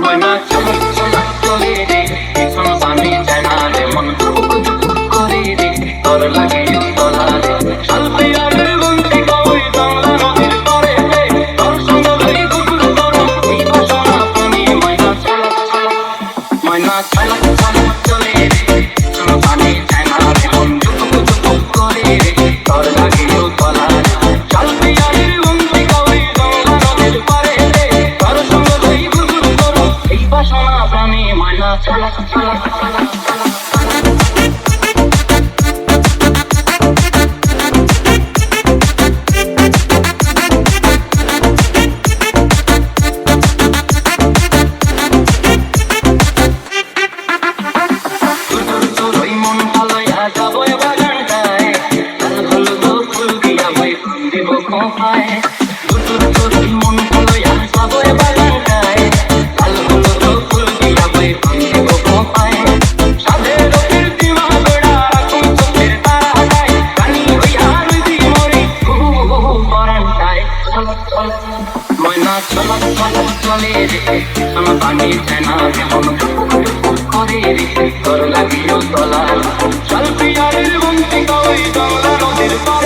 ময়না চল চল চলে রে পিছন পানি যায় না রে মন টুক টুক করে রে তোর লাগে তোলা রে শালপি আর গুনতি কই বাংলা নদীর পারে রে তোর সঙ্গ লই গুগুল করো এই ভাষা পানি ময়না চল চল ময়না চল চল চলে রে পিছন পানি যায় না রে মন টুক টুক করে রে তোর লাগে তোলা রে শালপি আর গুনতি কই বাংলা নদীর পারে রে তোর সঙ্গ লই গুগুল করো এই ভাষা পানি ময়না চল চল ময়না চল চল চলে রে পিছন পানি যায় না রে মন টুক টুক করে রে তোর লাগিও তলা শালপি আর গুনতি কই বাংলা নদীর পারে